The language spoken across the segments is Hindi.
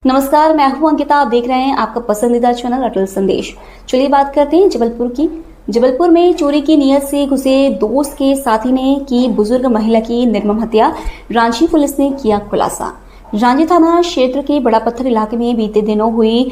नमस्कार, मैं हूं अंकिता। आप देख रहे हैं आपका पसंदीदा चैनल अटल संदेश। चलिए बात करते हैं जबलपुर की। जबलपुर में चोरी की नीयत से घुसे दोस्त के साथी ने की बुजुर्ग महिला की निर्मम हत्या। रांची पुलिस ने किया खुलासा। रांची थाना क्षेत्र के बड़ा पत्थर इलाके में बीते दिनों हुई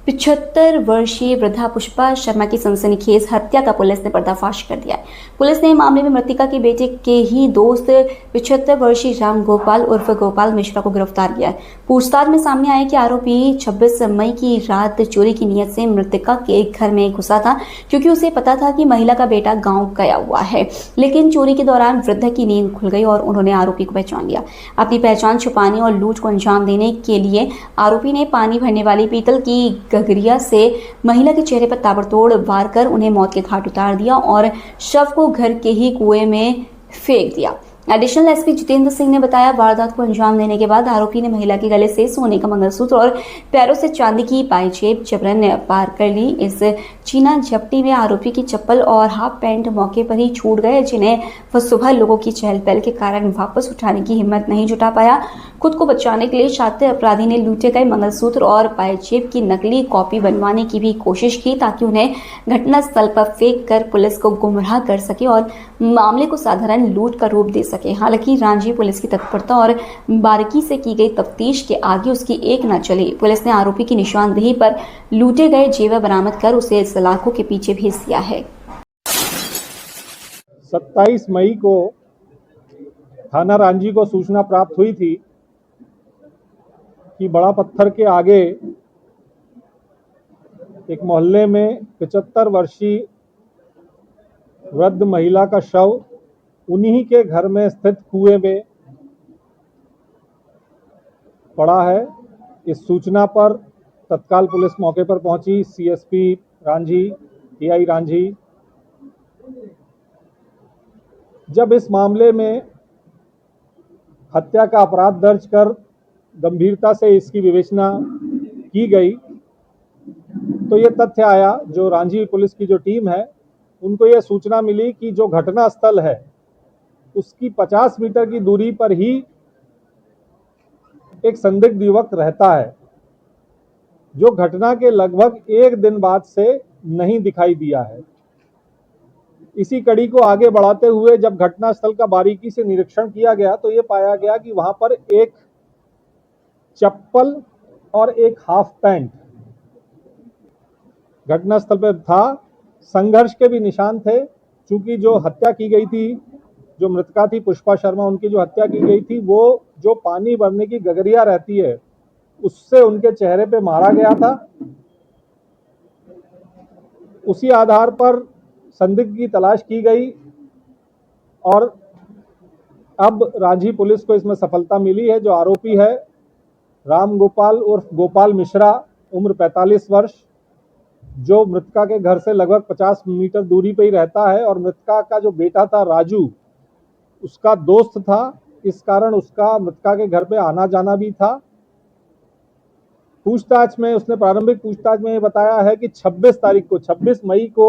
75 वर्षीय वृद्धा पुष्पा शर्मा की सनसनीखेज हत्या का पुलिस ने पर्दाफाश कर दिया है। पुलिस ने मामले में मृतका के बेटे के ही दोस्त 75 वर्षीय राम गोपाल उर्फ गोपाल मिश्रा को गिरफ्तार किया है। पूछताछ में सामने आया कि आरोपी 26 मई की रात चोरी की नीयत से मृतका के घर में घुसा था, क्योंकि उसे पता था कि महिला का बेटा गांव गया हुआ है। लेकिन चोरी के दौरान वृद्ध की नींद खुल गई और उन्होंने आरोपी को पहचान लिया। अपनी पहचान छुपाने और लूट को अंजाम देने के लिए आरोपी ने पानी भरने वाली पीतल की गगरिया से महिला के चेहरे पर ताबड़तोड़ वार कर उन्हें मौत के घाट उतार दिया और शव को घर के ही कुएं में फेंक दिया। एडिशनल एसपी जितेंद्र सिंह ने बताया, वारदात को अंजाम देने के बाद आरोपी ने महिला के गले से सोने का मंगलसूत्र और पैरों से चांदी की पायजेब जबरन पार कर ली। इस चीना झपटी में आरोपी की चप्पल और हाफ पैंट मौके पर ही छूट गए, जिन्हें वह सुबह लोगों की चहल पहल के कारण वापस उठाने की हिम्मत नहीं जुटा पाया। खुद को बचाने के लिए शातिर अपराधी ने लूटे गए मंगलसूत्र और पायजेब की नकली कॉपी बनवाने की भी कोशिश की, ताकि उन्हें घटनास्थल पर फेंक कर पुलिस को गुमराह कर सके और मामले को साधारण लूट का रूप दे सके। हालांकि रांची पुलिस की तत्परता और बारीकी से की गई तफ्तीश के आगे उसकी एक न चली। पुलिस ने आरोपी की निशानदेही पर लूटे गए जेवर बरामद कर उसे सलाखों के पीछे भेज दिया है। 27 मई को थाना रांची को सूचना प्राप्त हुई थी कि बड़ा पत्थर के आगे एक मोहल्ले में 75 वर्षीय वृद्ध महिला का शव उन्हीं के घर में स्थित कुएं में पड़ा है। इस सूचना पर तत्काल पुलिस मौके पर पहुंची। CSP Ranchi, TI Ranchi. जब इस मामले में हत्या का अपराध दर्ज कर गंभीरता से इसकी विवेचना की गई तो ये तथ्य आया, जो रांची पुलिस की जो टीम है उनको यह सूचना मिली कि जो घटना स्थल है उसकी 50 मीटर की दूरी पर ही एक संदिग्ध युवक रहता है, जो घटना के लगभग एक दिन बाद से नहीं दिखाई दिया है। इसी कड़ी को आगे बढ़ाते हुए जब घटनास्थल का बारीकी से निरीक्षण किया गया तो ये पाया गया कि वहां पर एक चप्पल और एक हाफ पैंट घटनास्थल पर था। संघर्ष के भी निशान थे, क्योंकि जो हत्या की गई थी, जो मृतका थी पुष्पा शर्मा, उनकी जो हत्या की गई थी वो जो पानी भरने की गगरिया रहती है उससे उनके चेहरे पे मारा गया था। उसी आधार पर संदिग्ध की तलाश की गई और अब रांची पुलिस को इसमें सफलता मिली है। जो आरोपी है राम गोपाल उर्फ गोपाल मिश्रा, उम्र 45 वर्ष, जो मृतका के घर से लगभग 50 मीटर दूरी पे ही रहता है और मृतका का जो बेटा था राजू उसका दोस्त था। इस कारण उसका मृतका के घर पे आना जाना भी था। पूछताछ में उसने प्रारंभिक पूछताछ में ये बताया है कि 26 मई को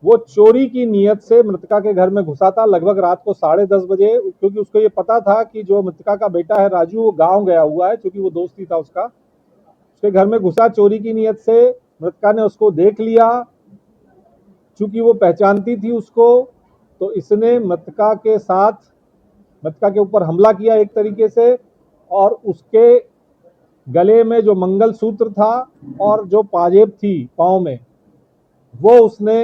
वो चोरी की नीयत से मृतका के घर में घुसा था, लगभग रात को 10:30 बजे, क्योंकि उसको ये पता था कि जो मृतका का बेटा है राजू वो गांव गया हुआ है, क्योंकि वो दोस्त ही था उसका। उसके घर में घुसा चोरी की नीयत से। मृतका ने उसको देख लिया, चूंकि वो पहचानती थी उसको, तो इसने मृतका के ऊपर हमला किया एक तरीके से, और उसके गले में जो मंगलसूत्र था और जो पाजेब थी पांव में, वो उसने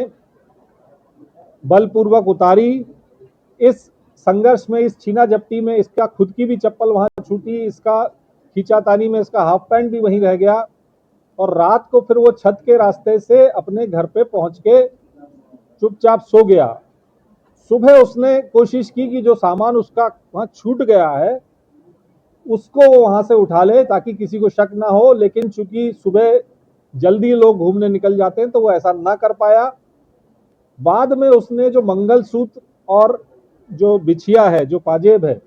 बलपूर्वक उतारी। इस संघर्ष में, इस छीना झपटी में इसका खुद की भी चप्पल वहां छूटी, इसका खींचातानी में इसका हाफ पैंट भी वहीं रह गया और रात को फिर वो छत के रास्ते से अपने घर पे पहुंच के चुपचाप सो गया। सुबह उसने कोशिश की कि जो सामान उसका वहां छूट गया है उसको वो वहां से उठा ले ताकि किसी को शक ना हो, लेकिन चूंकि सुबह जल्दी लोग घूमने निकल जाते हैं तो वो ऐसा ना कर पाया। बाद में उसने जो मंगलसूत्र और जो बिछिया है, जो पाजेब है,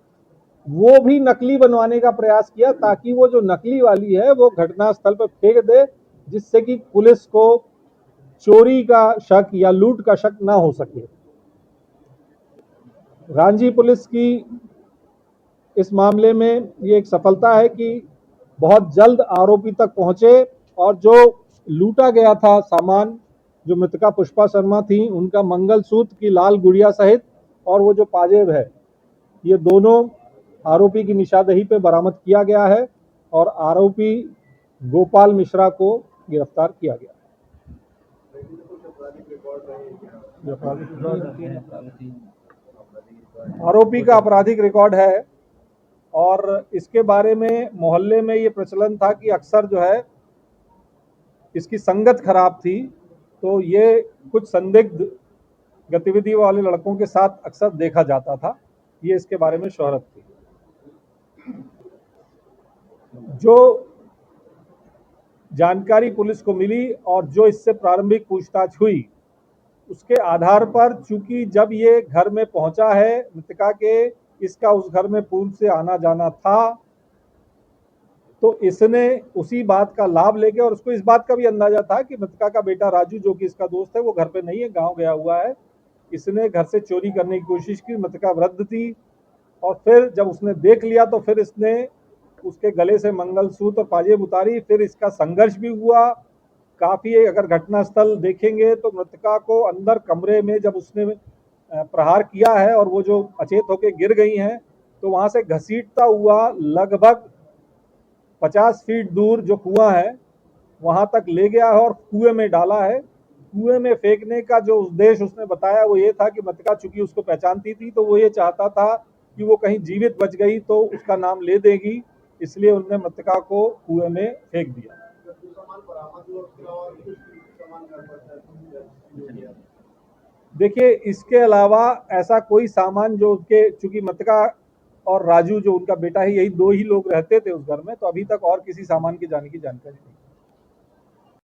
वो भी नकली बनवाने का प्रयास किया, ताकि वो जो नकली वाली है वो घटनास्थल पर फेंक दे, जिससे कि पुलिस को चोरी का शक या लूट का शक ना हो सके। रांची पुलिस की इस मामले में ये एक सफलता है कि बहुत जल्द आरोपी तक पहुंचे और जो लूटा गया था सामान, जो मृतका पुष्पा शर्मा थी, उनका मंगलसूत्र की लाल गुड़िया सहित और वो जो पाजेब है, ये दोनों आरोपी की निशानदेही पे बरामद किया गया है और आरोपी गोपाल मिश्रा को गिरफ्तार किया गया। आरोपी का आपराधिक रिकॉर्ड है और इसके बारे में मोहल्ले में ये प्रचलन था कि अक्सर जो है इसकी संगत खराब थी, तो ये कुछ संदिग्ध गतिविधि वाले लड़कों के साथ अक्सर देखा जाता था। ये इसके बारे में शोहरत थी। जो जानकारी पुलिस को मिली और जो इससे प्रारंभिक पूछताछ हुई, उसके आधार पर चूंकि जब ये घर में पहुंचा है मृतका के, इसका उस घर में पूर्व से आना जाना था, तो इसने उसी बात का लाभ लेके, और उसको इस बात का भी अंदाजा था कि मृतका का बेटा राजू जो कि इसका दोस्त है वो घर पे नहीं है, गांव गया हुआ है। इसने घर से चोरी करने की कोशिश की, मृतका वृद्ध थी, और फिर जब उसने देख लिया तो फिर इसने उसके गले से मंगलसूत्र और पाजेब उतारी। फिर इसका संघर्ष भी हुआ काफी। अगर घटनास्थल देखेंगे तो मृतका को अंदर कमरे में जब उसने प्रहार किया है और वो जो अचेत होकर गिर गई हैं, तो वहां से घसीटता हुआ लगभग 50 फीट दूर जो कुआं है वहां तक ले गया है और कुएं में डाला है। कुएं में फेंकने का जो उद्देश्य उसने बताया वो ये था कि मृतका चूंकि उसको पहचानती थी, तो वो ये चाहता था कि वो कहीं जीवित बच गई तो उसका नाम ले देगी, इसलिए उन्होंने मृतका को कुएं में फेंक दिया। देखिए, इसके अलावा ऐसा कोई सामान जो उसके, चूंकि मृतका और राजू जो उनका बेटा है, यही दो ही लोग रहते थे उस घर में, तो अभी तक और किसी सामान की जाने की जानकारी नहीं।